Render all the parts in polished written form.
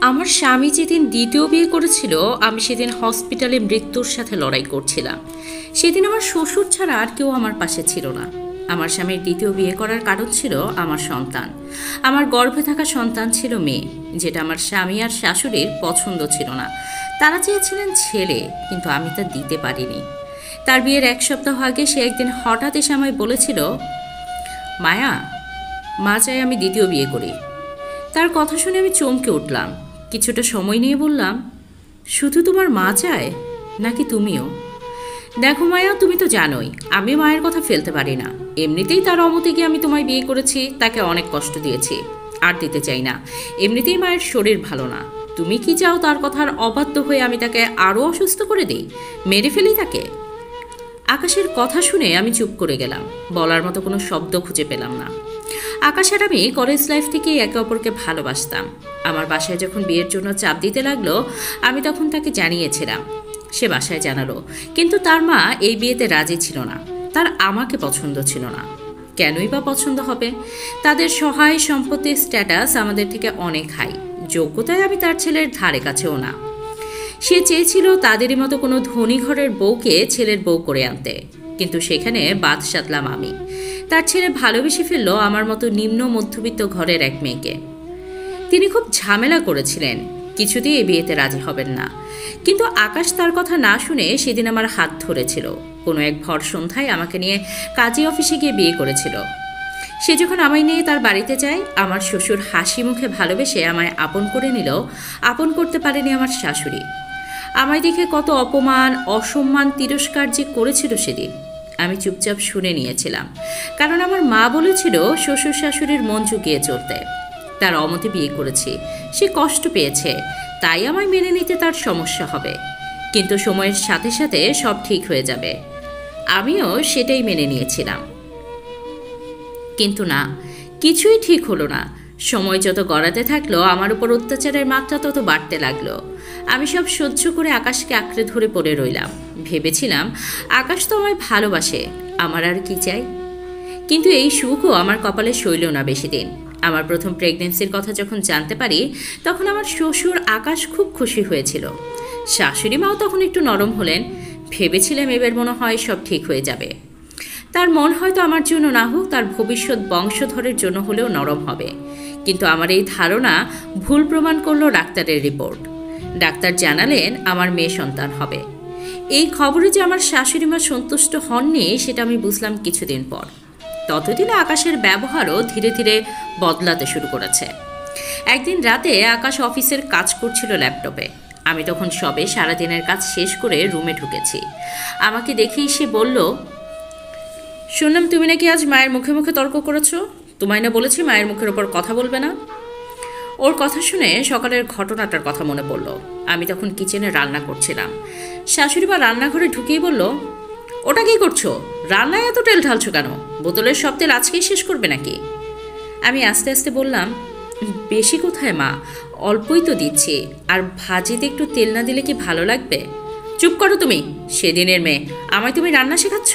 আমার স্বামী যেদিন দ্বিতীয় বিয়ে করেছিল আমি সেদিন হসপিটালে মৃত্যুর সাথে লড়াই করছিলাম। সেদিন আমার শ্বশুর ছাড়া আর কেউ আমার পাশে ছিল না। আমার স্বামীর দ্বিতীয় বিয়ে করার কারণ ছিল আমার সন্তান। আমার গর্ভে থাকা সন্তান ছিল মেয়ে, যেটা আমার স্বামী আর শাশুড়ির পছন্দ ছিল না। তারা চেয়েছিলেন ছেলে, কিন্তু আমি তা দিতে পারিনি। তার বিয়ের এক সপ্তাহ আগে সে একদিন হঠাৎ এসে আমায় বলেছিল, মায়া, মা চাই আমি দ্বিতীয় বিয়ে করি। তার কথা শুনে আমি চমকে উঠলাম। কিছুটা সময় নিয়ে বললাম, শুধু তোমার মা চায় নাকি তুমিও? দেখো মায়া, তুমি তো জানোই আমি মায়ের কথা ফেলতে পারি না। এমনিতেই তার অমতে আমি তোমায় বিয়ে করেছি, তাকে অনেক কষ্ট দিয়েছি, আর দিতে চাই না। এমনিতেই মায়ের শরীর ভালো না। তুমি কি চাও তার কথার অবাধ্য হয়ে আমি তাকে আরও অসুস্থ করে দিই, মেরে ফেলি তাকে? আকাশের কথা শুনে আমি চুপ করে গেলাম। বলার মতো কোনো শব্দ খুঁজে পেলাম না। আকাশ আর আমি কলেজ লাইফ থেকেই একে অপরকে ভালোবাসতাম। আমার বাসায় যখন বিয়ের জন্য চাপ দিতে লাগলো, আমি তখন তাকে জানিয়েছিলাম। সে বাসায় জানালো, কিন্তু তার মা এই বিয়েতে রাজি ছিল না। তার আমাকে পছন্দ ছিল না। কেনই বা পছন্দ হবে? তাদের সহায় সম্পত্তির স্ট্যাটাস আমাদের থেকে অনেক হাই। যোগ্যতায় আমি তার ছেলের ধারে কাছেও না। সে চেয়েছিল তাদেরই মতো কোনো ধনী ঘরের বউকে ছেলের বউ করে আনতে, কিন্তু সেখানে বাদ সাধলাম আমি। তার ছেলে ভালোবেসে ফেলল আমার মতো নিম্ন মধ্যবিত্ত ঘরের এক মেয়েকে। তিনি খুব ঝামেলা করেছিলেন, কিছুতেই এই বিয়েতে রাজি হবেন না। কিন্তু আকাশ তার কথা না শুনে সেদিন আমার হাত ধরেছিল। কোনো এক ভর সন্ধ্যায় আমাকে নিয়ে কাজী অফিসে গিয়ে বিয়ে করেছিল। সে যখন আমায় নিয়ে তার বাড়িতে যায়, আমার শ্বশুর হাসি মুখে ভালোবেসে আমায় আপন করে নিল। আপন করতে পারেনি আমার শাশুড়ি। আমায় দেখে কত অপমান, অসম্মান, তিরস্কার যে করেছিল সেদিন, আমি চুপচাপ শুনে নিয়েছিলাম। কারণ আমার মা বলেছিল শ্বশুর শাশুড়ির মন চুকিয়ে চলতে। তার অমতে বিয়ে করেছি, সে কষ্ট পেয়েছে, তাই আমায় মেনে নিতে তার সমস্যা হবে। কিন্তু সময়ের সাথে সাথে সব ঠিক হয়ে যাবে। আমিও সেটাই মেনে নিয়েছিলাম। কিন্তু না, কিছুই ঠিক হলো না। সময় যত গড়াতে থাকলো, আমার উপর অত্যাচারের মাত্রা তত বাড়তে লাগলো। আমি সব সহ্য করে আকাশকে আঁকড়ে ধরে পড়ে রইলাম। ভেবেছিলাম আকাশ তো আমায় ভালোবাসে, আমার আর কি চাই? কিন্তু এই সুখও আমার কপালে সইল না বেশি দিন। আমার প্রথম প্রেগনেন্সির কথা যখন জানতে পারি, তখন আমার শ্বশুর আকাশ খুব খুশি হয়েছিল। শাশুড়ি মাও তখন একটু নরম হলেন। ভেবেছিলাম এবার মনে হয় সব ঠিক হয়ে যাবে। তার মন হয়তো আমার জন্য না হোক, তার ভবিষ্যৎ বংশধরের জন্য হলেও নরম হবে। কিন্তু আমার এই ধারণা ভুল প্রমাণ করলো ডাক্তারের রিপোর্ট। ডাক্তার জানালেন আমার মেয়ে সন্তান হবে। এই খবরে যে আমার শাশুড়ি মা সন্তুষ্ট হননি, সেটা আমি বুঝলাম কিছুদিন পর। ততদিনে আকাশের ব্যবহারও ধীরে ধীরে বদলাতে শুরু করেছে। একদিন রাতে আকাশ অফিসের কাজ করছিল ল্যাপটপে। আমি তখন সবে সারাদিনের কাজ শেষ করে রুমে ঢুকেছি। আমাকে দেখেই সে বলল, শুনলাম তুমি নাকি আজ মায়ের মুখে মুখে তর্ক করেছো। তোমায় না বলেছি মায়ের মুখের ওপর কথা বলবে না? ওর কথা শুনে সকালের ঘটনাটার কথা মনে পড়ল। আমি তখন কিচেনে রান্না করছিলাম। শাশুড়ি মা রান্নাঘরে ঢুকেই বলল, ওটা কি করছো? রান্নায় এত তেল ঢালছো কেন? বোতলের সব তেল আজকেই শেষ করবে নাকি? আমি আস্তে আস্তে বললাম, বেশি কোথায় মা, অল্পই তো দিচ্ছি। আর ভাজিতে একটু তেল না দিলে কি ভালো লাগবে? চুপ করো তুমি, সেদিনের মেয়ে। আমায় তুমি রান্না শেখাচ্ছ?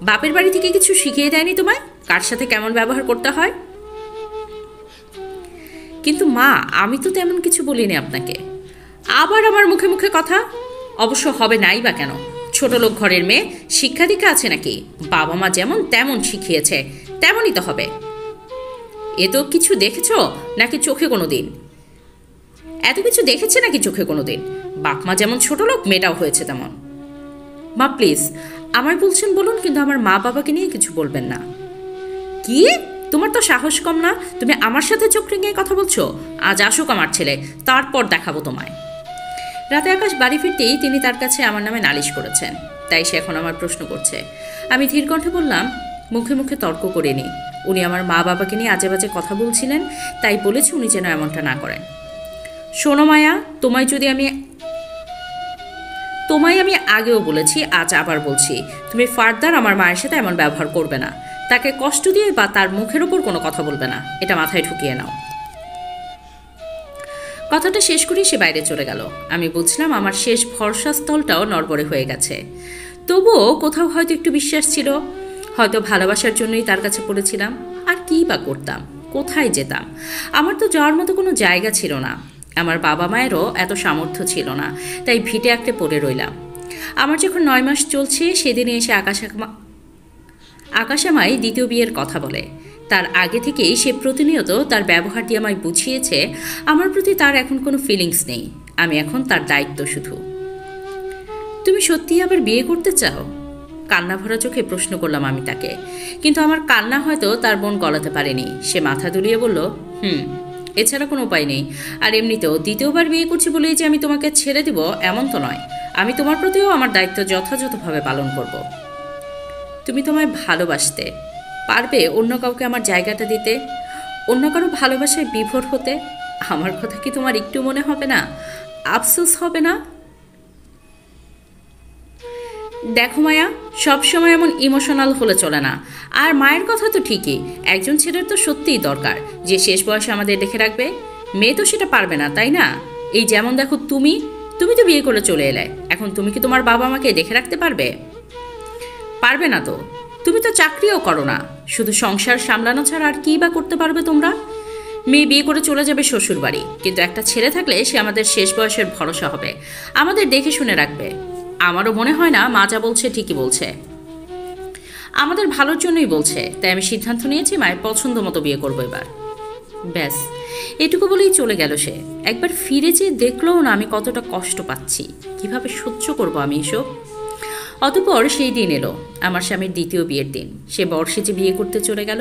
বাপের বাড়ি থেকে কিছু শিখিয়ে দেয়নি তোমায় কার সাথে কেমন ব্যবহার করতে হয়? কিন্তু মা, আমি তো তেমন কিছু বলিনি আপনাকে। আবার আমার মুখে মুখে কথা? অবশ্য হবে নাই বা কেন? ছোট লোক ঘরের মেয়ে, শিক্ষা দীক্ষা আছে নাকি? বাবা মা যেমন তেমন শিখিয়েছে, তেমনই তো হবে। এ তো কিছু দেখেছ নাকি চোখে কোনো দিন? এত কিছু দেখেছে নাকি চোখে কোনো দিন? বাপ মা যেমন ছোট লোক, মেয়েটাও হয়েছে তেমন। মা প্লিজ, আমায় বলছেন বলুন, কিন্তু আমার মা বাবাকে নিয়ে কিছু বলবেন না। কি? তোমার তো সাহস কম না? তুমি আমার সাথে চোখ রেঙে কথা বলছো? আজ আসুক আমার ছেলে, তারপর দেখাবো তোমায়। রাতে আকাশ বাড়ি ফিরতেই তিনি তার কাছে আমার নামে নালিশ করেছেন, তাই সে এখন আমার প্রশ্ন করছে। আমি ধীর কণ্ঠে বললাম, মুখে মুখে তর্ক করিনি। উনি আমার মা বাবাকে নিয়ে আজে বাজে কথা বলছিলেন, তাই বলেছি উনি যেন এমনটা না করেন। শোনো মায়া, তোমায় আমি আগেও বলেছি, আজ আবার বলছি, তুমি ফার্দার আমার মায়ের সাথে এমন ব্যবহার করবে না। তাকে কষ্ট দিয়ে বা তার মুখের ওপর কোনো কথা বলবে না, এটা মাথায় ঢুকিয়ে নাও। কথাটা শেষ করেই সে বাইরে চলে গেল। আমি বুঝলাম আমার শেষ ভরসাস্থলটাও নড়বড়ে হয়ে গেছে। তবুও কোথাও হয়তো একটু বিশ্বাস ছিল। হয়তো ভালোবাসার জন্যই তার কাছে পড়েছিলাম। আর কী বা করতাম, কোথায় যেতাম? আমার তো যাওয়ার মতো কোনো জায়গা ছিল না। আমার বাবা মায়েরও এত সামর্থ্য ছিল না, তাই ভিটে আঁকড়ে পড়ে রইলাম। আমার যখন 9 মাস চলছে সেদিনে এসে আকাশ আমায় দ্বিতীয় বিয়ের কথা বলে। তার আগে থেকেই সে প্রতিনিয়ত তার ব্যবহার দিয়ে আমায় বুঝিয়েছে আমার প্রতি তার এখন কোনো ফিলিংস নেই, আমি এখন তার দায়িত্ব শুধু। তুমি সত্যিই আবার বিয়ে করতে চাও? কান্না ভরা চোখে প্রশ্ন করলাম আমি তাকে, কিন্তু আমার কান্না হয়তো তার মন গলাতে পারেনি। সে মাথা দুলিয়ে বলল, এছাড়া কোনো উপায় নেই। আর এমনিতেও দ্বিতীয়বার বিয়ে করছি বলেই যে আমি তোমাকে ছেড়ে দিব এমন তো নয়। আমি তোমার প্রতিও আমার দায়িত্ব যথাযথভাবে পালন করব। তুমি তোমায় ভালোবাসতে পারবে অন্য কাউকে আমার জায়গাটা দিতে, অন্য কারো ভালোবাসায় বিভোর হতে? আমার কথা কি তোমার একটু মনে হবে না, আফসোস হবে না? দেখো মায়া, সবসময় এমন ইমোশনাল হলে চলে না। আর মায়ের কথা তো ঠিকই, একজন ছেলের তো সত্যিই দরকার যে শেষ বয়সে আমাদের দেখে রাখবে। মেয়ে তো সেটা পারবে না, তাই না? এই যেমন দেখো, তুমি তো বিয়ে করে চলে এলে, এখন তুমি কি তোমার বাবা মাকে দেখে রাখতে পারবে? পারবে না তো। তুমি তো চাকরিও করো না, শুধু সংসার সামলানো ছাড়া আর কী বা করতে পারবে তোমরা? মেয়ে বিয়ে করে চলে যাবে শ্বশুর বাড়ি, কিন্তু একটা ছেলে থাকলে সে আমাদের শেষ বয়সের ভরসা হবে, আমাদের দেখে শুনে রাখবে। আমারও মনে হয় না মা যা বলছে ঠিকই বলছে, আমাদের ভালোর জন্যই বলছে। তাই আমি সিদ্ধান্ত নিয়েছি মায়ের পছন্দ মতো বিয়ে করবো এবার। ব্যাস, এটুকু বলেই চলে গেল সে। একবার ফিরে যেয়ে দেখলেও না আমি কতটা কষ্ট পাচ্ছি, কিভাবে সহ্য করব আমি এসব। অতঃপর সেই দিন এলো, আমার স্বামীর দ্বিতীয় বিয়ের দিন। সে বর্ষে বিয়ে করতে চলে গেল,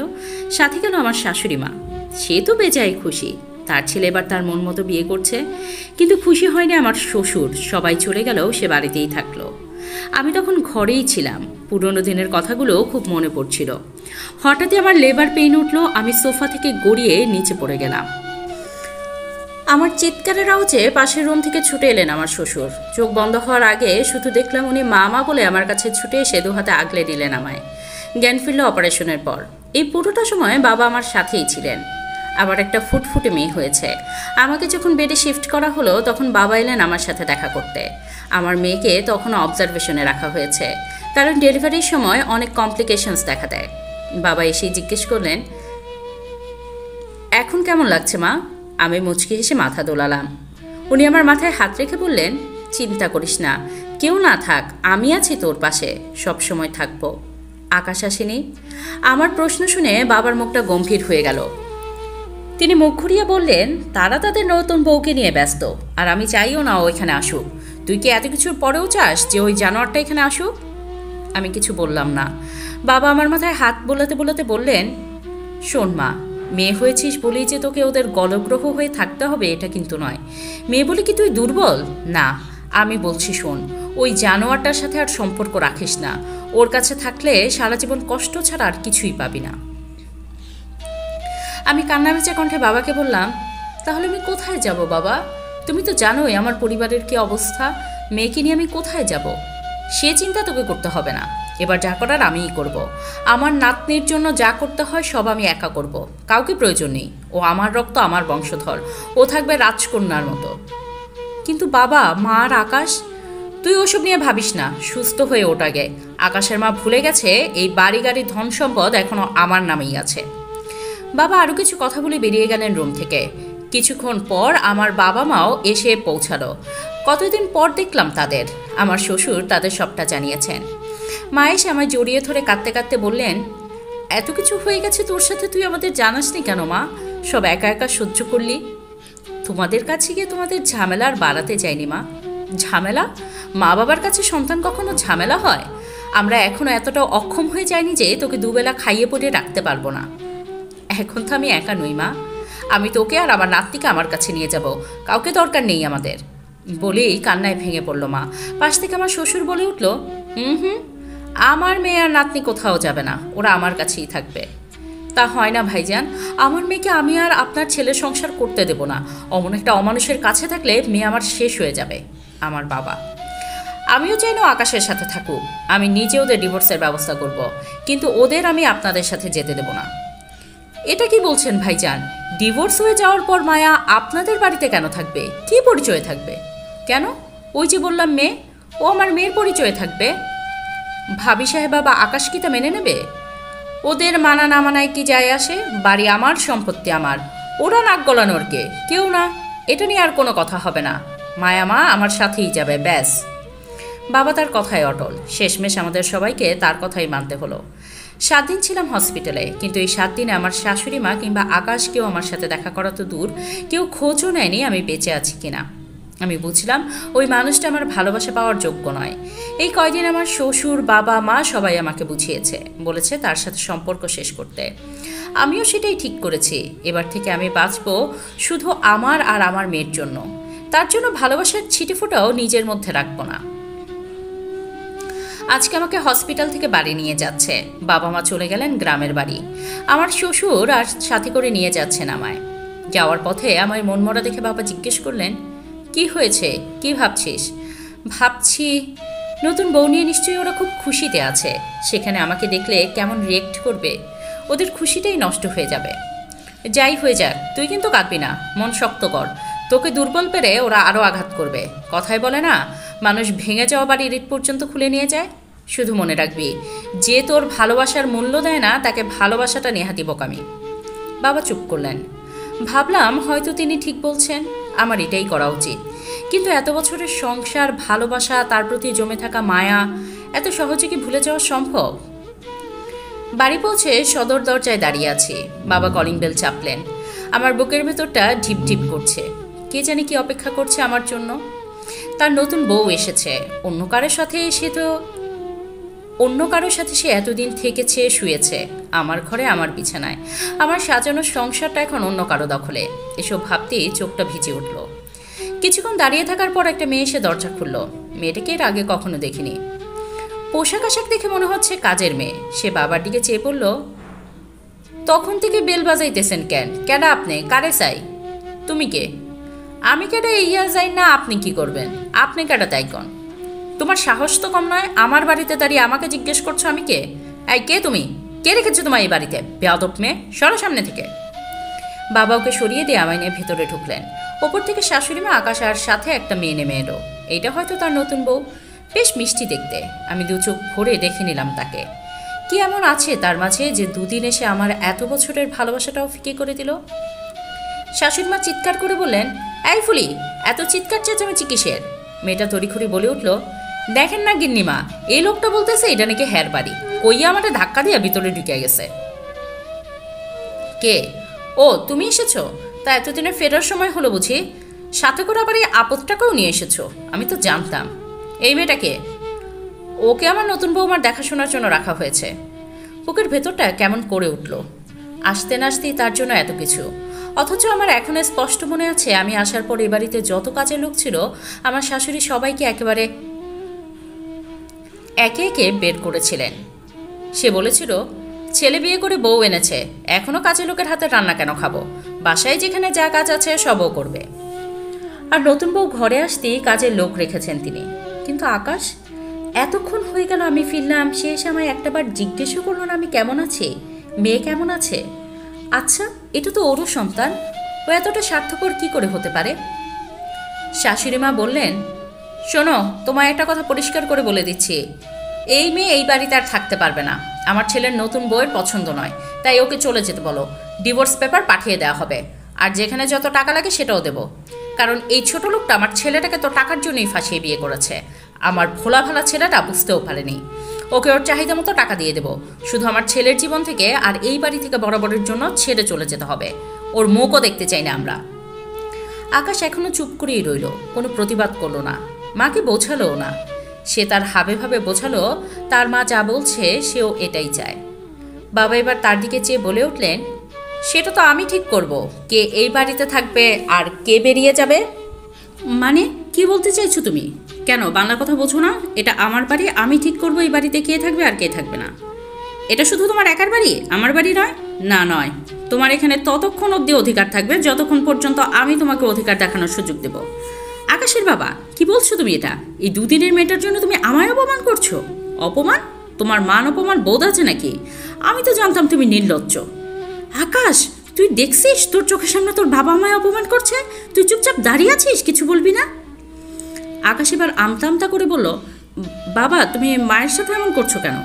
সাথে গেল আমার শাশুড়ি মা। সে তো বেজায় খুশি, তার ছেলে এবার তার মন মতো বিয়ে করছে। কিন্তু খুশি হয়নি আমার শ্বশুর, সবাই চলে গেলেও সে বাড়িতেই থাকলো। আমি তখন ঘরেই ছিলাম, পুরনো দিনের কথাগুলো খুব মনে পড়ছিল। হঠাৎই আমার লেবার পেইন উঠলো, আমি সোফা থেকে গড়িয়ে নিচে পড়ে গেলাম। আমার চিৎকারের আওয়াজে পাশের রুম থেকে ছুটে এলেন আমার শ্বশুর। চোখ বন্ধ হওয়ার আগে শুধু দেখলাম উনি মা মা বলে আমার কাছে ছুটে এসে 2 হাতে আগলে নিলেন আমায়। জ্ঞান ফিরল অপারেশনের পর। এই পুরোটা সময় বাবা আমার সাথেই ছিলেন। আবার একটা ফুটফুটে মেয়ে হয়েছে। আমাকে যখন বেডে শিফট করা হলো তখন বাবা এলেন আমার সাথে দেখা করতে। আমার মেয়েকে তখনও অবজারভেশনে রাখা হয়েছে, কারণ ডেলিভারির সময় অনেক কমপ্লিকেশনস দেখা দেয়। বাবা এসেই জিজ্ঞেস করলেন, এখন কেমন লাগছে মা? আমি মুচকি হেসে মাথা দোলালাম। উনি আমার মাথায় হাত রেখে বললেন, চিন্তা করিস না, কেউ না থাক, আমি আছি তোর পাশে, সব সময় থাকবো। আকাশ আসেনি? আমার প্রশ্ন শুনে বাবার মুখটা গম্ভীর হয়ে গেল। তিনি মুখ ঘুরিয়ে বললেন, তারা তাদের নতুন বউকে নিয়ে ব্যস্ত, আর আমি চাইও না ও এখানে আসুক। তুই কি এত কিছুর পরেও চাস যে ওই জানোয়ারটা এখানে আসুক? আমি কিছু বললাম না। বাবা আমার মাথায় হাত বোলাতে বোলাতে বললেন, শোন মা, মেয়ে হয়েছিস বলেই যে তোকে ওদের গলগ্রহ হয়ে থাকতে হবে এটা কিন্তু নয়। মেয়ে বলে কি তুই দুর্বল? না, আমি বলছি শোন, ওই জানোয়ারটার সাথে আর সম্পর্ক রাখিস না। ওর কাছে থাকলে সারা জীবন কষ্ট ছাড়া আর কিছুই পাবি না। আমি কান্না ভেজা কণ্ঠে বাবাকে বললাম, তাহলে আমি কোথায় যাব বাবা? তুমি তো জানোই আমার পরিবারের কি অবস্থা, মেয়েকে নিয়ে আমি কোথায় যাব? সে চিন্তা তোকে করতে হবে না, এবার যা করার আমিই করব। আমার নাতনির জন্য যা করতে হয় সব আমি একা করব, কাউকে প্রয়োজন নেই। ও আমার রক্ত, আমার বংশধর, ও থাকবে রাজকন্যার মতো। কিন্তু বাবা, মা আর আকাশ? তুই ওসব নিয়ে ভাবিস না, সুস্থ হয়ে ওঠাগে। আকাশের মা ভুলে গেছে এই বাড়ি গাড়ি ধন সম্পদ এখনো আমার নামেই আছে। বাবা আরও কিছু কথা বলে বেরিয়ে গেলেন রুম থেকে। কিছুক্ষণ পর আমার বাবা মাও এসে পৌঁছালো। কতদিন পর দেখলাম তাদের। আমার শ্বশুর তাদের সবটা জানিয়েছেন। মা এসে আমায় জড়িয়ে ধরে কাঁদতে কাঁদতে বললেন, এত কিছু হয়ে গেছে তোর সাথে, তুই আমাদের জানাসনি কেন মা? সব একা একা সহ্য করলি। তোমাদের কাছে গিয়ে তোমাদের ঝামেলা আর বাড়াতে চাইনি মা। ঝামেলা? মা বাবার কাছে সন্তান কখনো ঝামেলা হয়? আমরা এখনো এতটাও অক্ষম হয়ে যাইনি যে তোকে দুবেলা খাইয়ে পড়ে রাখতে পারবো না। এখন তো আমি একা নই মা, আমি তোকে আর আমার নাতনিকে আমার কাছে নিয়ে যাব, কাউকে দরকার নেই আমাদের। বলেই কান্নায় ভেঙে পড়ল মা। পাশ থেকে আমার শ্বশুর বলে উঠল, আমার মেয়ে আর নাতনি কোথাও যাবে না, ওরা আমার কাছেই থাকবে। তা হয় না ভাইজান, আমার মেয়েকে আমি আর আপনার ছেলের সংসার করতে দেব না। অমন একটা অমানুষের কাছে থাকলে মেয়ে আমার শেষ হয়ে যাবে। আমার বাবা। আমিও চাই না আকাশের সাথে থাকুক, আমি নিজে ওদের ডিভোর্সের ব্যবস্থা করব, কিন্তু ওদের আমি আপনাদের সাথে যেতে দেব না। এটা কি বলছেন ভাইজান? ডিভোর্স হয়ে যাওয়ার পর মায়া আপনাদের বাড়িতে কেন থাকবে? কি পরিচয়ে থাকবে? কেন? ওই যে বললাম মেয়ে, ও আমার মেয়ের পরিচয়ে থাকবে। ভাবি সাহেব বাবা আকাশ কি তা মেনে নেবে? ওদের মানা না মানায় কি যায় আসে? বাড়ি আমার, সম্পত্তি আমার, ওরা নাক গলানোর কে? কেউ না। এটা নিয়ে আর কোনো কথা হবে না, মায়া মা আমার সাথেই যাবে, ব্যাস। বাবা তার কথায় অটল। শেষমেশ আমাদের সবাইকে তার কথাই মানতে হলো। 7 দিন ছিলাম হসপিটালে, কিন্তু এই 7 দিনে আমার শাশুড়ি মা কিংবা আকাশ কেউ আমার সাথে দেখা করা তো দূর, কেউ খোঁজও নেয়নি আমি বেঁচে আছি কিনা। আমি বুঝলাম ওই মানুষটা আমার ভালোবাসা পাওয়ার যোগ্য নয়। এই কয়দিন আমার শ্বশুর, বাবা, মা সবাই আমাকে বুঝিয়েছে, বলেছে তার সাথে সম্পর্ক শেষ করতে। আমিও সেটাই ঠিক করেছি। এবার থেকে আমি বাঁচব শুধু আমার আর আমার মেয়ের জন্য। তার জন্য ভালোবাসার ছিটেফোঁটাও নিজের মধ্যে রাখবো না। আজকে আমাকে হসপিটাল থেকে বাড়ি নিয়ে যাচ্ছে। বাবা মা চলে গেলেন গ্রামের বাড়ি। আমার শ্বশুর আর সাথে করে নিয়ে যাচ্ছেন আমায়। যাওয়ার পথে আমায় মনমরা দেখে বাবা জিজ্ঞেস করলেন, কি হয়েছে, কি ভাবছিস? ভাবছি নতুন বউ নিয়ে নিশ্চয়ই ওরা খুব খুশিতে আছে। সেখানে আমাকে দেখলে কেমন রিয়েক্ট করবে, ওদের খুশিটাই নষ্ট হয়ে যাবে। যাই হয়ে যাক, তুই কিন্তু কাঁদবি না, মন শক্ত কর। তোকে দুর্বল পেরে ওরা আরও আঘাত করবে। কথায় বলে না, মানুষ ভেঙে যাওয়া বাড়ির ইট পর্যন্ত খুলে নিয়ে যায়। শুধু মনে রাখবি, যে তোর ভালোবাসার মূল্য দেয় না তাকে ভালোবাসাটা নেহাতি বোকামি। বাবা চুপ করলেন। ভাবলাম হয়তো তিনি ঠিক বলছেন, আমার এটাই করা উচিত। কিন্তু এত বছরের সংসার, ভালোবাসা, তার প্রতি জমে থাকা মায়া এত সহজে কি ভুলে যাওয়া সম্ভব? বাড়ি পৌঁছে সদর দরজায় দাঁড়িয়ে আছি। বাবা কলিং বেল চাপলেন। আমার বুকের ভেতরটা ঢিপ ঢিপ করছে। কে জানে কি অপেক্ষা করছে আমার জন্য। তার নতুন বউ এসেছে। অন্য কারোর সাথে সে এতদিন থেকেছে, শুয়েছে। আমার ঘরে, আমার বিছানায়। আমার সাজানো সংসারটা এখন অন্য কারো দখলে। এসব ভাবতেই চোখটা ভিজে উঠল। কিছুক্ষণ দাঁড়িয়ে থাকার পর একটা মেয়ে এসে দরজা খুলল। মেয়েটাকে এর আগে কখনো দেখিনি। পোশাক আশাক দেখে মনে হচ্ছে কাজের মেয়ে। সে বাবার দিকে চেয়ে বলল, তখন থেকে বেল বাজাইতেছেন কেন? কেডা আপনি? কারে চাই? তুমি কে? আমি কেডা ইয়া যাই না, আপনি কি করবেন? আপনি কেডা তাই কন? তোমার সাহস তো কম নয়, আমার বাড়িতে দাঁড়িয়ে আমাকে জিজ্ঞেস করছো আমি কে? এই কে তুমি? কে রেখেছো তোমার এই বাড়িতে? বেয়াদব মেয়ে, সরো সামনে থেকে। বাবা ওকে সরিয়ে দিয়ে আমায় নিয়ে ভেতরে ঢুকলেন। ওপর থেকে শাশুড়ি মা আকাশ আর সাথে একটা মেয়ে নেমে এলো। এইটা হয়তো তার নতুন বউ। বেশ মিষ্টি দেখতে। আমি দু চোখ ভরে দেখে নিলাম তাকে। কি এমন আছে তার মাঝে যে দুদিন এসে আমার এত বছরের ভালোবাসাটাও ফিকে করে দিল? শাশুড়ি মা চিৎকার করে বললেন, এই ফুলি, এত চিৎকার চেঁচামেচি কিসের? মেয়েটা তড়িখড়ি বলে উঠল, দেখেন না গিন্নিমা, এই লোকটা বলতেছে এটা নাকি হ্যার বাড়ি। কইয়া আমাদের ধাক্কা দিয়ে ভিতরে ঢুকে গেছে। কে? ও, তুমি এসেছো? তা এতদিনে ফেরার সময় হলো বুঝি? সাথে করে আবার এই আপদটাকেও নিয়ে এসেছো? আমি তো জানতাম। এই মেয়েটাকে? ওকে আমার নতুন বৌমার দেখাশোনার জন্য রাখা হয়েছে। বুকের ভেতরটা কেমন করে উঠল। আসতে না আসতেই তার জন্য এত কিছু। অথচ আমার এখনো স্পষ্ট মনে আছে, আমি আসার পর এ বাড়িতে যত কাজের লোক ছিল, আমার শাশুড়ি সবাইকে একেবারে একে একে বের করেছিলেন। সে বলেছিল, ছেলে বিয়ে করে বউ এনেছে, এখনো কাজের লোকের হাতে রান্না কেন খাবো? বাসায় যেখানে যা কাজ আছে সবও করবে। আর নতুন বউ ঘরে আসতেই কাজের লোক রেখেছেন তিনি। কিন্তু আকাশ, এতক্ষণ হয়ে গেল আমি ফিরলাম, সে এসে আমায় একটাবার জিজ্ঞেসও করলো না আমি কেমন আছি, মেয়ে কেমন আছে। আচ্ছা, এটা তো ওরও সন্তান, ও এতটা স্বার্থপর কি করে হতে পারে? শাশুড়ি মা বললেন, শোনো, তোমায় একটা কথা পরিষ্কার করে বলে দিচ্ছি, এই মেয়ে এই বাড়িতে আর থাকতে পারবে না। আমার ছেলের নতুন বউয়ের পছন্দ নয়, তাই ওকে চলে যেতে বলো। ডিভোর্স পেপার পাঠিয়ে দেওয়া হবে, আর যেখানে যত টাকা লাগে সেটাও দেব। কারণ এই ছোট লোকটা আমার ছেলেটাকে তো টাকার জন্যই ফাঁসিয়ে বিয়ে করেছে। আমার ভোলা ভালা ছেলেটা বুঝতেও পারেনি। ওকে ওর চাহিদা মতো টাকা দিয়ে দেব। শুধু আমার ছেলের জীবন থেকে আর এই বাড়ি থেকে বরাবরের জন্য ছেড়ে চলে যেতে হবে। ওর মুখও দেখতে চাই না আমরা। আকাশ এখনো চুপ করেই রইল, কোনো প্রতিবাদ করলো না। মাকে বোঝালোও না। সে তার হাবে ভাবে বোঝালো তার মা যা বলছে সেও এটাই চায়। বাবা এবার তার দিকে চেয়ে বলে উঠলেন, সেটা তো আমি ঠিক করব, কে এই বাড়িতে থাকবে আর কে বেরিয়ে যাবে। মানে কি বলতে চাইছো তুমি? কেন, বাংলা কথা বোঝো না? এটা আমার বাড়ি, আমি ঠিক করব এই বাড়িতে কে থাকবে আর কে থাকবে না। এটা শুধু তোমার একার বাড়ি, আমার বাড়ি নয়। না, নয়। তোমার এখানে ততক্ষণ অবধি অধিকার থাকবে যতক্ষণ পর্যন্ত আমি তোমাকে অধিকার দেখানোর সুযোগ দেব। আকাশের বাবা, কি বলছো তুমি এটা? এই দুদিনের মেয়েটার জন্য তুমি আমায় অপমান করছো? অপমান? তোমার মান অপমান বোধ আছে নাকি? আমি তো জানতাম তুমি নির্লজ্জ। আকাশ, তুই দেখছিস তোর চোখের সামনে তোর বাবা আমায় অপমান করছে, তুই চুপচাপ দাঁড়িয়ে আছিস, কিছু বলবি না? আকাশ এবার আমতা আমতা করে বলল, বাবা তুমি মায়ের সাথে এমন করছো কেন?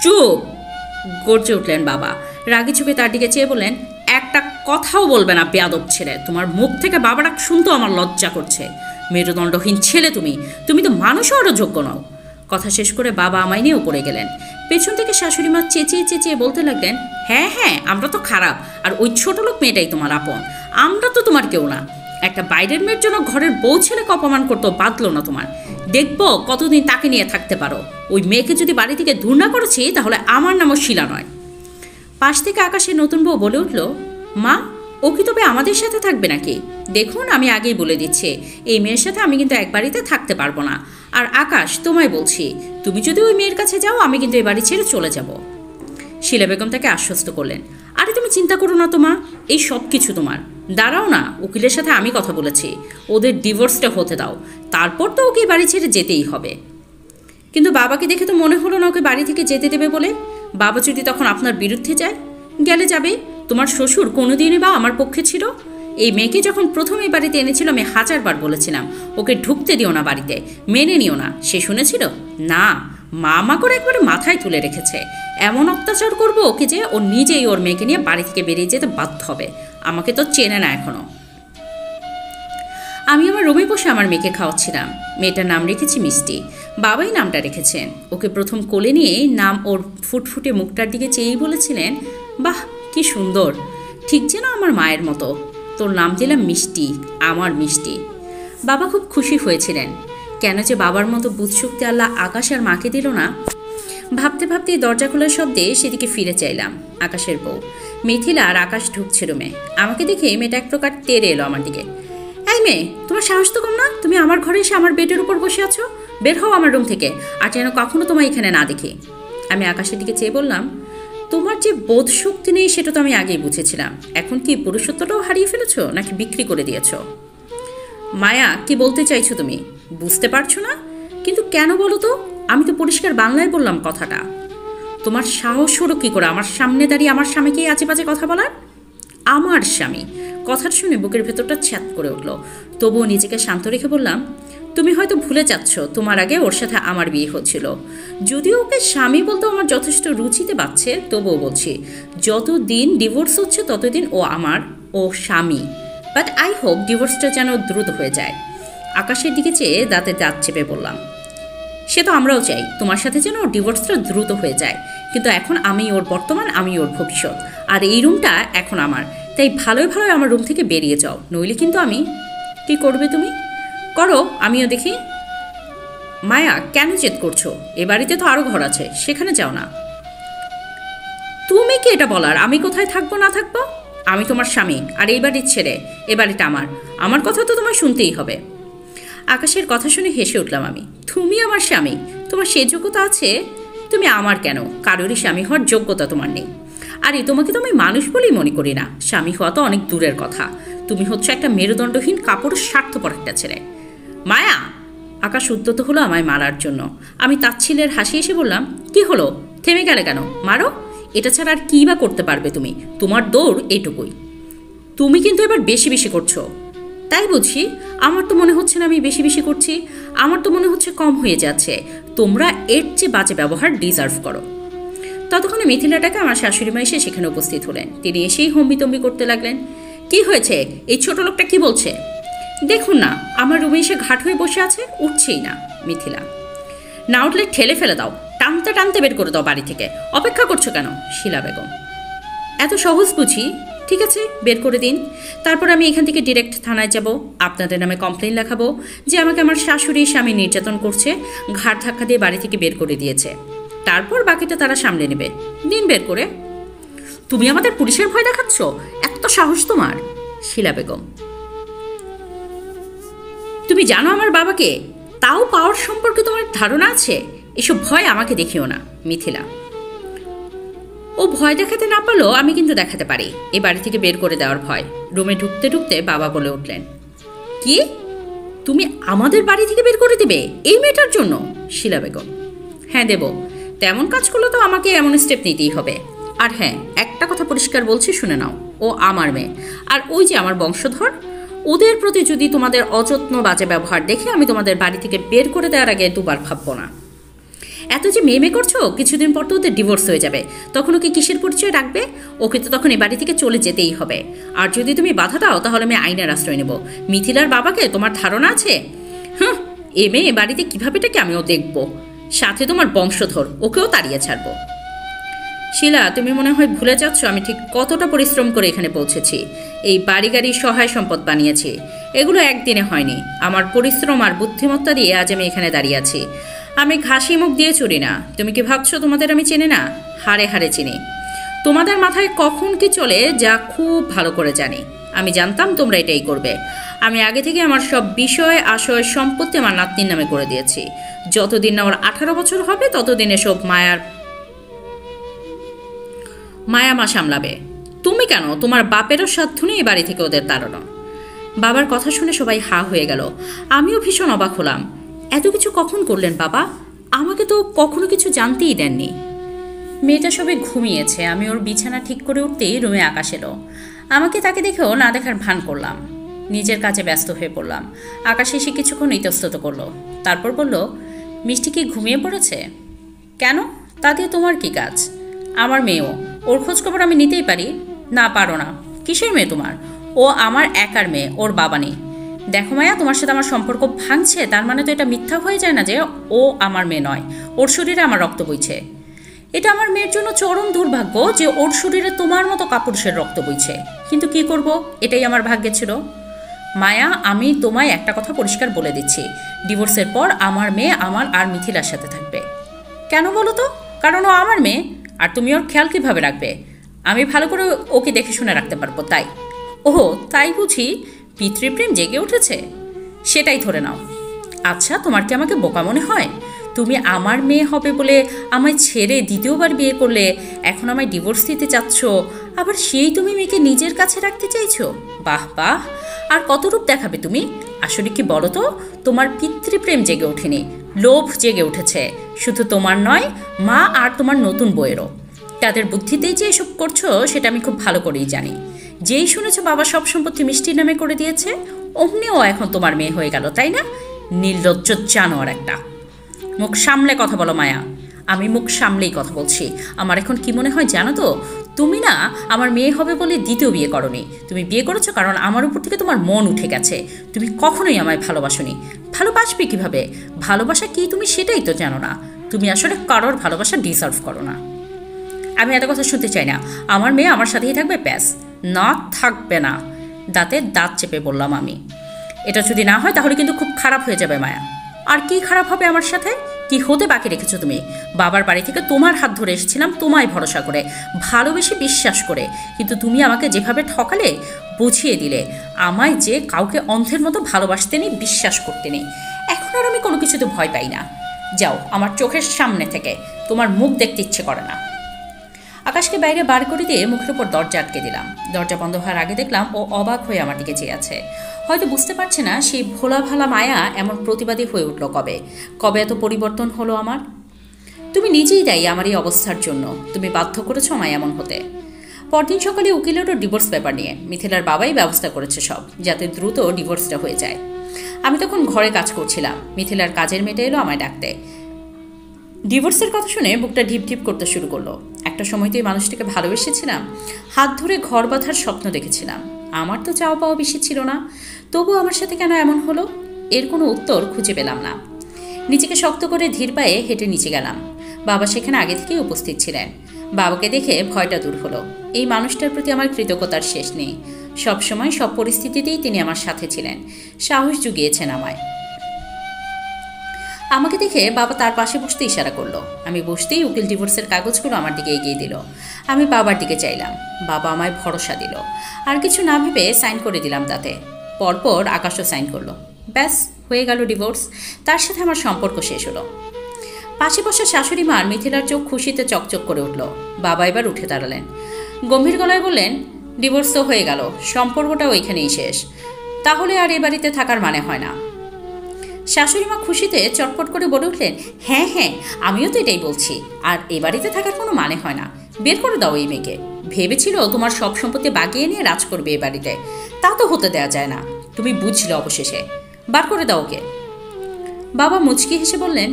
চুপ! গর্জে উঠলেন বাবা। রাগি চোখে তার দিকে চেয়ে বললেন, একটা কথাও বলবে না বেয়াদব ছেলে। তোমার মুখ থেকে বাবা ডাক শুনতেও আমার লজ্জা করছে। মেরুদণ্ডহীন ছেলে তুমি, তুমি তো মানুষও আরও যোগ্য নও। কথা শেষ করে বাবা আমায় নিয়ে উপরে গেলেন। পেছন থেকে শাশুড়ি মা চেঁচিয়ে চেঁচিয়ে বলতে লাগলেন, হ্যাঁ হ্যাঁ, আমরা তো খারাপ, আর ওই ছোট লোক মেয়েটাই তোমার আপন, আমরা তো তোমার কেউ না। একটা বাইরের মেয়ের জন্য ঘরের বউ ছেলেকে অপমান করতেও বাঁধলো না তোমার। দেখবো কতদিন তাকে নিয়ে থাকতে পারো। ওই মেয়েকে যদি বাড়ি থেকে দূর না করেছি তাহলে আমার নামও শিলা নয়। পাশ থেকে আকাশের নতুন বউ বলে উঠল, মা, ও কি তবে আমাদের সাথে থাকবে নাকি? দেখুন, আমি আগেই বলে দিচ্ছি, এই মেয়ের সাথে আমি কিন্তু এক বাড়িতে থাকতে পারবো না। আর আকাশ, তোমায় বলছি, তুমি যদি ওই মেয়ের কাছে যাও আমি কিন্তু এই বাড়ি ছেড়ে চলে যাব। শিলা বেগম তাকে আশ্বস্ত করলেন, আরে তুমি চিন্তা করো না তো মা, এই সব কিছু তোমার। দাঁড়াও না, উকিলের সাথে আমি কথা বলেছি, ওদের ডিভোর্সটা হতে দাও, তারপর তো ওকে বাড়ি ছেড়ে যেতেই হবে। কিন্তু বাবাকে দেখে তো মনে হলো না ওকে বাড়ি থেকে যেতে দেবে বলে। বাবা যদি তখন আপনার বিরুদ্ধে যায়? গেলে যাবে। তোমার শ্বশুর কোনোদিনই বা আমার পক্ষে ছিল? এই মেয়েকে যখন প্রথম এই বাড়িতে এনেছিল আমি 1000 বার বলেছিলাম ওকে ঢুকতে দিও না বাড়িতে, মেনে নিও না। সে শুনেছিল? না, মা করে একবারে মাথায় তুলে রেখেছে। এমন অত্যাচার করবো ওকে যে ও নিজেই ওর মেয়েকে নিয়ে বাড়ি থেকে বেরিয়ে যেতে বাধ্য হবে। আমাকে তো চেনে না এখনো। আমি আমার রুমে বসে আমার মেয়েকে খাওয়াচ্ছিলাম। মেয়েটার নাম রেখেছি মিষ্টি, বাবাই নামটা রেখেছেন। ওকে প্রথম কোলে নিয়ে নাম ওর ফুটফুটে মুখটার দিকে চেয়েই বলেছিলেন, বাহ কি সুন্দর, ঠিক যেন আমার মায়ের মতো। তোর নাম দিলাম মিষ্টি, আমার মিষ্টি। বাবা খুব খুশি হয়েছিলেন। কেন যে বাবার মতো বুধশক্তি আল্লাহ আকাশ আর মাকে দিল না। ভাবতে ভাবতে দরজা খোলার শব্দে সেদিকে ফিরে চাইলাম। আকাশের বউ মিথিলা আর আকাশ ঢুকছে রুমে। আমাকে দেখে মেয়েটা এক প্রকার তেড়ে এলো আমার দিকে। এই মেয়ে, তোমার সাহস তো কম না? তুমি আমার ঘরে এসে আমার বেডের উপর বসে আছো। বের হও আমার রুম থেকে, আর যেন কখনো তোমার এখানে না দেখি। আমি আকাশের দিকে চেয়ে বললাম, তোমার যে বোধ শক্তি নেই সেটা তো আমি আগেই বুঝেছিলাম। এখন কি পুরুষত্বটাও হারিয়ে ফেলেছো নাকি বিক্রি করে দিয়েছো? মায়া, কি বলতে চাইছো তুমি? বুঝতে পারছো না? কিন্তু কেন বলো তো? আমি তো পরিষ্কার বাংলায় বললাম কথাটা। তোমার সাহস হলো কি করে আমার সামনে দাঁড়িয়ে আমার স্বামীকে আজে বাজে কথা বলার? আমার স্বামী? কথাটা শুনে বুকের ভেতরটা ছ্যাদ করে উঠল। তবুও নিজেকে শান্ত রেখে বললাম, তুমি হয়তো ভুলে যাচ্ছ তোমার আগে ওর সাথে আমার বিয়ে হচ্ছিল। যদিও ওকে স্বামী বলতে আমার যথেষ্ট রুচিতে পাচ্ছে, তবুও বলছি, যতদিন ডিভোর্স হচ্ছে ততদিন ও স্বামী। বাট আই হোপ ডিভোর্সটা যেন দ্রুত হয়ে যায়। আকাশের দিকে চেয়ে দাঁতে দাঁত চেপে বললাম, সে তো আমরাও চাই তোমার সাথে যেন ওর ডিভোর্সটা দ্রুত হয়ে যায়। কিন্তু এখন আমি ওর বর্তমান, আমি ওর ভবিষ্যৎ, আর এই রুমটা এখন আমার। তাই ভালোই ভালোই আমার রুম থেকে বেরিয়ে যাও, নইলে কিন্তু আমি। কি করবে তুমি? করো, আমিও দেখি। মায়া, কেন জেদ করছো? এ বাড়িতে তো আরও ঘর আছে, সেখানে যাও না। তুমি কি এটা বলার আমি কোথায় থাকবো না থাকবো? আমি তোমার স্বামী, আর এই বাড়ির ছেলে। এ বাড়িটা আমার কথা তো তোমায় শুনতেই হবে। আকাশের কথা শুনে হেসে উঠলাম আমি। তুমি আমার স্বামী, তোমার সে যোগ্যতা আছে? তুমি আমার কেন, কারোরই স্বামী হওয়ার যোগ্যতা তোমার নেই। আরে তোমাকে তো আমি মানুষ বলেই মনে করি না। স্বামী হওয়া তো অনেক দূরের কথা। তুমি হচ্ছে একটা মেরুদণ্ডহীন কাপড় স্বার্থপর একটা ছেলে। মায়া! আকাশ উদ্যত হলো আমায় মারার জন্য। আমি তাচ্ছিলের হাসি এসে বললাম, কি হলো, থেমে গেলে কেন? মারো। এটা ছাড়া আর কী বা করতে পারবে তুমি? তোমার দৌড় এইটুকুই। তুমি কিন্তু এবার বেশি বেশি করছো। তাই বুঝি? আমার তো মনে হচ্ছে না আমি বেশি বেশি করছি, আমার তো মনে হচ্ছে কম হয়ে যাচ্ছে। তোমরা এর চেয়ে বাজে ব্যবহার ডিজার্ভ করো। ততক্ষণে মিথিলাটাকে আমার শাশুড়ি মা এসে সেখানে উপস্থিত হলেন। তিনি এসেই হম্বিতম্বি করতে লাগলেন, কি হয়েছে? এই ছোট লোকটা কি বলছে? দেখুন না, আমার রুমে এসে ঘাট হয়ে বসে আছে, উঠছেই না। মিথিলা, না উঠলে ঠেলে ফেলে দাও, টানতে টানতে বের করে দাও বাড়ি থেকে। অপেক্ষা করছো কেন? শিলা বেগম, এত সহজ বুঝি? ঠিক আছে, বের করে দিন। তারপর আমি এখান থেকে ডিরেক্ট থানায় যাব, আপনাদের নামে কমপ্লেন লেখাবো যে আমাকে আমার শাশুড়ি স্বামী নির্যাতন করছে, ঘাট ধাক্কা দিয়ে বাড়ি থেকে বের করে দিয়েছে। তারপর বাকিটা তারা সামলে নেবে। দিন বের করে। তুমি আমাদের পুলিশের ভয় দেখাচ্ছ? এত সাহস তোমার? শিলা বেগম, তুমি জানো আমার বাবাকে? তাও পাওয়ার সম্পর্কে তোমার ধারণা আছে? এসব ভয় আমাকে দেখিও না। মিথিলা, ও ভয় দেখাতে না পারলেও আমি কিন্তু দেখাতে পারি। এ বাড়ি থেকে বের করে দেওয়ার ভয়। রুমে ঢুকতে ঢুকতে বাবা বলে উঠলেন, কি? তুমি আমাদের বাড়ি থেকে বের করে দেবে এই মেয়েটার জন্য? শিলা বেগম, হ্যাঁ দেব। তেমন কাজ করলে তো আমাকে এমন স্টেপ নিতেই হবে। আর হ্যাঁ, একটা কথা পরিষ্কার বলছি, শুনে নাও, ও আমার মেয়ে। আর ওই যে আমার বংশধর, ওদের প্রতি যদি তোমাদের অযত্ন বাজে ব্যবহার দেখে আমি তোমাদের বাড়ি থেকে বের করে দেওয়ার আগে দুবার ভাববো না। এত যে মেয়ে করছো, কিছুদিন পর তো ওদের ডিভোর্স হয়ে যাবে, তখন ওকে কিসের পরিচয় রাখবে? ওকে তো তখন এই বাড়ি থেকে চলে যেতেই হবে। আর যদি তুমি বাধা দাও তাহলে আমি আইনের আশ্রয় নেব। মিথিলার বাবাকে তোমার ধারণা আছে? হুম, এ মেয়ে বাড়িতে কীভাবে এটাকে আমিও দেখব, সাথে তোমার বংশধর, ওকেও তাড়িয়ে ছাড়বো। শিলা, তুমি মনে হয় ভুলে যাচ্ছ আমি ঠিক কতটা পরিশ্রম করে এখানে পৌঁছেছি। এই বাড়ি গাড়ি সহায় সম্পদ বানিয়েছি। এগুলো একদিনে হয়নি। আমার পরিশ্রম আর বুদ্ধিমত্তা দিয়ে আজ আমি এখানে দাঁড়িয়ে আছি। আমি ঘাসি মুখ দিয়ে চড়ি না। তুমি কি ভাবছো তোমাদের আমি চিনি না? হাড়ে হাড়ে চিনি। তোমাদের মাথায় কখন কি চলে যা খুব ভালো করে জানি। আমি জানতাম তোমরা এটাই করবে। আমি আগে থেকে আমার সব বিষয় আশয় সম্পত্তি আমার নাতনির নামে করে দিয়েছি। যতদিন না ওর 18 বছর হবে ততদিন এসব মায়া মা সামলাবে। তুমি কেন? তোমার বাপেরও সাধ্য নেই বাড়ি থেকে ওদের তাড়ানো। বাবার কথা শুনে সবাই হা হয়ে গেল। আমিও ভীষণ অবাক হলাম। এত কিছু কখন করলেন বাবা? আমাকে তো কখনো কিছু জানতেই দেননি। মেয়েটা সবে ঘুমিয়েছে। আমি ওর বিছানা ঠিক করে উঠতেই রুমে আকাশ এলো। আমাকে তাকে দেখেও না দেখার ভান করলাম। নিজের কাজে ব্যস্ত হয়ে পড়লাম। আকাশ এসে কিছুক্ষণ ইতস্তত করলো, তারপর বলল, মিষ্টি কি ঘুমিয়ে পড়েছে? কেন? তা দিয়ে তোমার কি কাজ? আমার মেয়েও, ওর খোঁজ খবর আমি নিতেই পারি। না, পারো না। কিসের মেয়ে তোমার? ও আমার একার মেয়ে, ওর বাবা নেই। দেখো মায়া, তোমার সাথে আমার সম্পর্ক ভাঙছে, তার মানে তো এটা মিথ্যা হয়ে যায় না যে ও আমার মেয়ে নয়। ওর শরীরে আমার রক্ত বইছে। এটা আমার মেয়ের জন্য চরম দুর্ভাগ্য যে ওর শরীরে তোমার মতো কাপুরুষের রক্ত বইছে, কিন্তু কি করব, এটাই আমার ভাগ্যে ছিল। মায়া, আমি তোমায় একটা কথা পরিষ্কার বলে দিচ্ছি, ডিভোর্সের পর আমার মেয়ে আমার আর মিথিলার সাথে থাকবে। কেন বলো তো? কারণ ও আমার মেয়ে। আর তুমি ওর খেয়াল কিভাবে রাখবে? আমি ভালো করে ওকে দেখে শুনে রাখতে পারবো, তাই। ওহো, তাই বুঝি পিতৃপ্রেম জেগে উঠেছে? সেটাই ধরে নাও। আচ্ছা, তোমার কি আমাকে বোকা মনে হয়? তুমি আমার মেয়ে হবে বলে আমায় ছেড়ে দ্বিতীয়বার বিয়ে করলে, এখন আমায় ডিভোর্স দিতে চাচ্ছ, আবার সেই তুমি মেয়েকে নিজের কাছে রাখতে চাইছো? বাহ বাহ, আর কত রূপ দেখাবে তুমি? আসলে কি বলো তো, তোমার পিতৃপ্রেম জেগে ওঠেনি, লোভ জেগে উঠেছে। শুধু তোমার নয়, মা আর তোমার নতুন বউয়েরও। তাদের বুদ্ধিতেই যে এসব করছো সেটা আমি খুব ভালো করেই জানি। যেই শুনেছ বাবা সব সম্পত্তি মিষ্টির নামে করে দিয়েছে, অমনিও এখন তোমার মেয়ে হয়ে গেল, তাই না? নির্লজ্জ জানোয়ার একটা। মুখ সামলে কথা বলো মায়া। আমি মুখ সামলেই কথা বলছি। আমার এখন কি মনে হয় জানো তো, তুমি না আমার মেয়ে হবে বলে দ্বিতীয় বিয়ে করনি। তুমি বিয়ে করেছো কারণ আমার উপর থেকে তোমার মন উঠে গেছে। তুমি কখনোই আমায় ভালোবাসোনি। ভালোবাসবে কিভাবে? ভালোবাসা কি তুমি সেটাই তো জানো না। তুমি আসলে কারোর ভালোবাসা ডিজার্ভ করো না। আমি এত কথা শুনতে চাই না। আমার মেয়ে আমার সাথেই থাকবে, ব্যাস। না, থাকবে না। দাঁতে দাঁত চেপে বললাম আমি। এটা যদি না হয় তাহলে কিন্তু খুব খারাপ হয়ে যাবে মায়া। আর কি খারাপ হবে আমার সাথে? কি হতে বাকি রেখেছো তুমি? বাবার বাড়ি থেকে তোমার হাত ধরে এসেছিলাম, তোমায় ভরসা করে, ভালোবেসে বিশ্বাস করে, কিন্তু তুমি আমাকে যেভাবে ঠকালে, বুঝিয়ে দিলে আমায় যে কাউকে অন্ধের মতো ভালোবাসতে নেই, বিশ্বাস করতে নেই। এখন আর আমি কোনো কিছুতে ভয় পাই না। যাও আমার চোখের সামনে থেকে, তোমার মুখ দেখতে ইচ্ছে করে না। আকাশকে বাইরে বার করে দিয়ে মুখের উপর দরজা আটকে দিলাম। দরজা বন্ধ হওয়ার আগে দেখলাম ও অবাক হয়ে আমার দিকে চেয়ে আছে। হয়তো বুঝতে পারছে না সেই ভোলা ভালা মায়া এমন প্রতিবাদী হয়ে উঠল কবে। কবে এত পরিবর্তন হলো আমার। তুমি নিজেই দায়ী আমার এই অবস্থার জন্য। তুমি বাধ্য করেছো আমায় এমন হতে। পরদিন সকালে উকিলেরও ডিভোর্স পেপার নিয়ে মিথিলার বাবাই ব্যবস্থা করেছে সব, যাতে দ্রুত ডিভোর্সটা হয়ে যায়। আমি তখন ঘরে কাজ করছিলাম। মিথিলার কাজের মেয়েটা এলো আমায় ডাকতে। ডিভোর্সের কথা শুনে বুকটা ঢিপ ঢিপ করতে শুরু করলো। একটা সময় তো এই মানুষটাকে ভালোবেসেছিলাম, হাত ধরে ঘর বাঁধার স্বপ্ন দেখেছিলাম। আমার তো চাওয়া পাওয়া বেশি ছিল না, তবুও আমার সাথে কেন এমন হলো? এর কোনো উত্তর খুঁজে পেলাম না। নিজেকে শক্ত করে ধীর পায়ে হেঁটে নিচে গেলাম। বাবা সেখানে আগে থেকেই উপস্থিত ছিলেন। বাবাকে দেখে ভয়টা দূর হলো। এই মানুষটার প্রতি আমার কৃতজ্ঞতার শেষ নেই। সবসময় সব পরিস্থিতিতেই তিনি আমার সাথে ছিলেন, সাহস জুগিয়েছেন আমায়। আমাকে দেখে বাবা তার পাশে বসতে ইশারা করলো। আমি বসতেই উকিল ডিভোর্সের কাগজগুলো আমার দিকে এগিয়ে দিল। আমি বাবার দিকে চাইলাম। বাবা আমায় ভরসা দিল। আর কিছু না ভেবে সাইন করে দিলাম তাতে। পরপর আকাশও সাইন করলো। ব্যাস, হয়ে গেল ডিভোর্স। তার সাথে আমার সম্পর্ক শেষ হলো। পাশে বসা শাশুড়ি মার মিথিলার চোখ খুশিতে চকচক করে উঠল। বাবা এবার উঠে দাঁড়ালেন। গম্ভীর গলায় বললেন, ডিভোর্স তো হয়ে গেল, সম্পর্কটাও ওইখানেই শেষ। তাহলে আর এ বাড়িতে থাকার মানে হয় না। শাশুড়ি মা খুশিতে চটপট করে বলে উঠলেন, হ্যাঁ হ্যাঁ, আমিও তো এটাই বলছি। আর এ বাড়িতে থাকার কোনো মানে হয় না। বের করে দাও এই মেয়েকে। ভেবেছিল তোমার সব সম্পত্তি বাগিয়ে নিয়ে রাজ করবে এ বাড়িতে, তা তো হতে দেওয়া যায় না। তুমি বুঝলে অবশেষে। বার করে দাও ওকে। বাবা মুচকি হেসে বললেন,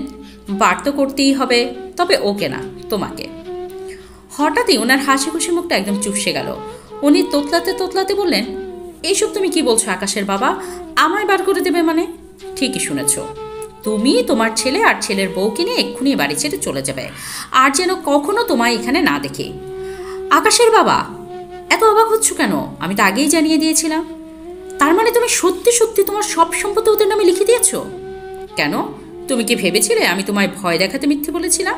বার তো করতেই হবে, তবে ওকে না, তোমাকে। হঠাৎই ওনার হাসি খুশি মুখটা একদম চুপসে গেল। উনি তোতলাতে তোতলাতে বললেন, এইসব তুমি কি বলছো আকাশের বাবা? আমায় বার করে দেবে মানে? ঠিকই শুনেছ, তুমি তোমার ছেলে আর ছেলের বউকে নিয়ে এক্ষুনি বাড়ি ছেড়ে চলে যাবে, আর যেন কখনো তোমায় এখানে না দেখি। আকাশের বাবা, এত অবাক হচ্ছ কেন? আমি তো আগেই জানিয়ে দিয়েছিলাম। তার মানে তুমি সত্যি সত্যি তোমার সব সম্পত্তি ওদের নামে লিখে দিয়েছ? কেন, তুমি কি ভেবেছিলে আমি তোমায় ভয় দেখাতে মিথ্যে বলেছিলাম?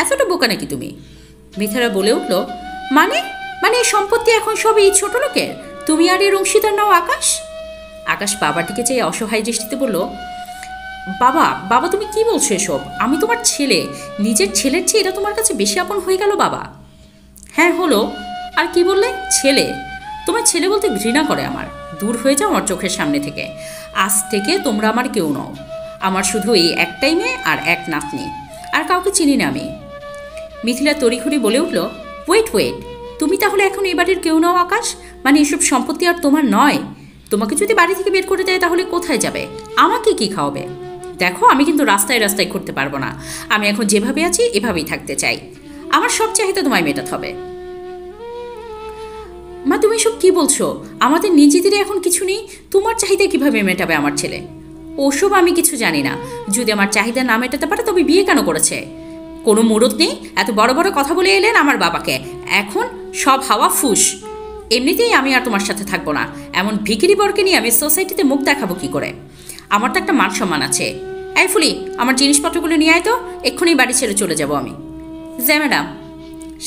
এতটা বোকা নাকি তুমি? মিথারা বলে উঠল, মানে মানে এই সম্পত্তি এখন সব এই ছোট লোকের? তুমি আর এর অংশীদার নাও আকাশ? আকাশ বাবাটিকে চেয়ে অসহায় দৃষ্টিতে বলল, বাবা বাবা তুমি কি বলছো এসব? আমি তোমার ছেলে, নিজের ছেলের চেয়ে এটা তোমার কাছে বেশি আপন হয়ে গেল বাবা। হ্যাঁ হলো, আর কি বললে? ছেলে? তোমার ছেলে বলতে ঘৃণা করে আমার। দূর হয়ে যাও আমার চোখের সামনে থেকে। আজ থেকে তোমরা আমার কেউ নও। আমার শুধু এই একটাই মেয়ে আর এক নাতনি, আর কাউকে চিনি না আমি। মিথিলা তড়িঘড়ি বলে উঠল, ওয়েট ওয়েট, তুমি তাহলে এখন এই বাড়ির কেউ নাও আকাশ? মানে এসব সম্পত্তি আর তোমার নয়? তোমাকে যদি বাড়ি থেকে বের করে দেয় তাহলে কোথায় যাবে? আমাকে কি খাওয়াবে? দেখো, আমি কিন্তু রাস্তায় রাস্তায় করতে পারবো না। আমি এখন যেভাবে আছি এভাবেই থাকতে চাই। আমার সব চাহিদা তোমায় মেটাতে হবে। মা তুমি সব কি বলছো? আমাদের নিজেদের এখন কিছু নেই, তোমার চাহিদা কিভাবে মেটাবে আমার ছেলে? ওসব আমি কিছু জানি না। যদি আমার চাহিদা না মেটাতে পারে তবে বিয়ে কেন করেছে? কোনো মুরত নেই, এত বড় বড় কথা বলে এলেন আমার বাবাকে। এখন সব হাওয়া ফুস। এমনিতেই আমি আর তোমার সাথে থাকবো না। এমন ভিখিরি বরকে নিয়ে আমি সোসাইটিতে মুখ দেখাবো কি করে? আমার তো একটা মান সম্মান আছে। এই ফুলি, আমার জিনিসপত্রগুলো নিয়ে আয় তো, এক্ষুনি বাড়ি ছেড়ে চলে যাব আমি। যে ম্যাডাম।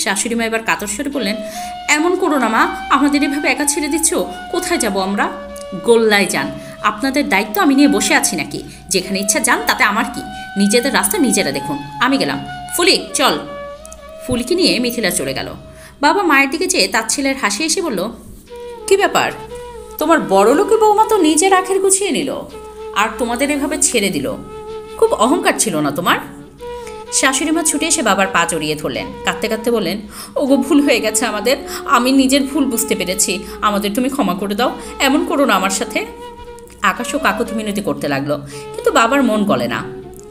শাশুড়ি মা এবার কাতর স্বরে বললেন, এমন করো না মা, আমাদের এভাবে একা ছেড়ে দিচ্ছ। কোথায় যাব আমরা? গোল্লায় যান। আপনাদের দায়িত্ব আমি নিয়ে বসে আছি নাকি? যেখানে ইচ্ছা যান, তাতে আমার কি? নিজেদের রাস্তা নিজেরা দেখুন, আমি গেলাম। ফুলি চল। ফুলকে নিয়ে মিথিলা চলে গেল। বাবা মায়ের দিকে চেয়ে তার ছেলের হাসি এসে বলল, কি ব্যাপার? তোমার বড় লোকে বৌমা তো নিজের আখের গুছিয়ে নিল, আর তোমাদের এভাবে ছেড়ে দিল। খুব অহংকার ছিল না তোমার? শাশুড়ি মা ছুটে এসে বাবার পা জড়িয়ে ধরলেন, কাঁদতে কাঁদতে বললেন, ওগো ভুল হয়ে গেছে আমাদের। আমি নিজের ভুল বুঝতে পেরেছি, আমাদের তুমি ক্ষমা করে দাও। এমন করো না আমার সাথে। আকাশও কাকুতি মিনতি করতে লাগলো, কিন্তু বাবার মন গলে না।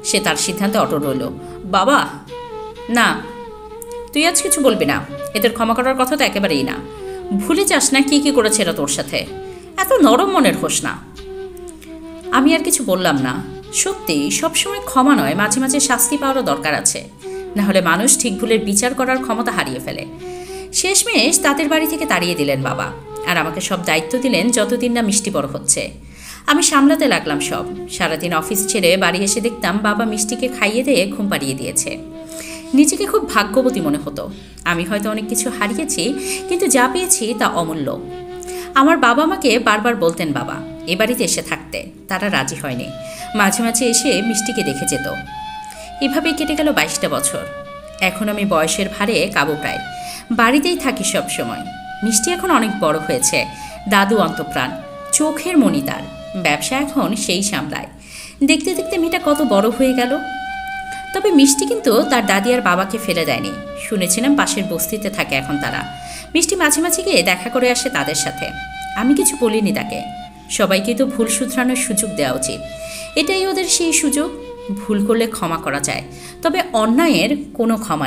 সে তার সিদ্ধান্তে অটল রইল। বাবা, না, তুই আজ কিছু বলবি না। এদের ক্ষমা করার কথা তো একেবারেই না। ভুলে যাস না কি কি করেছে এরা তোর সাথে। এত নরম মনের হোস না। আমি আর কিছু বললাম না। সত্যি সবসময় ক্ষমা নয়, মাঝে মাঝে শাস্তি পাওয়ারও দরকার আছে, না হলে মানুষ ঠিক ভুলের বিচার করার ক্ষমতা হারিয়ে ফেলে। শেষমেশ তাদের বাড়ি থেকে তাড়িয়ে দিলেন বাবা, আর আমাকে সব দায়িত্ব দিলেন যতদিন না মিষ্টি বড় হচ্ছে। আমি সামলাতে লাগলাম সব। সারাদিন অফিস ছেড়ে বাড়ি এসে দেখতাম বাবা মিষ্টিকে খাইয়ে দিয়ে ঘুম পাড়িয়ে দিয়েছে। নিজেকে খুব ভাগ্যবতী মনে হতো। আমি হয়তো অনেক কিছু হারিয়েছি, কিন্তু যা পেয়েছি তা অমূল্য। আমার বাবা আমাকে বারবার বলতেন বাবা এ বাড়িতে এসে থাকতে, তারা রাজি হয়নি। মাঝে মাঝে এসে মিষ্টিকে দেখে যেত। এভাবেই কেটে গেল 22টা বছর। এখন আমি বয়সের ভারে কাবু প্রায়, বাড়িতেই থাকি সব সময়। মিষ্টি এখন অনেক বড় হয়েছে, দাদু অন্তপ্রাণ, চোখের মণি তার। ব্যবসা এখন সেই সামলায়। দেখতে দেখতে মেয়েটা কত বড় হয়ে গেল। তবে মিষ্টি কিন্তু তার দাদি আর বাবাকে ফেলে দেয়নি। শুনেছিলাম পাশের বস্তিতে থাকে এখন তারা। মিষ্টি মাঝে মাঝে গিয়ে দেখা করে আসে তাদের সাথে। আমি কিছু বলিনি তাকে। সবাইকে তো ভুল শুধরানোর সুযোগ দেওয়া উচিত। এটাই ওদের সেই সুযোগ। ভুল করলে ক্ষমা করা যায়, তবে অন্যায়ের কোনো ক্ষমা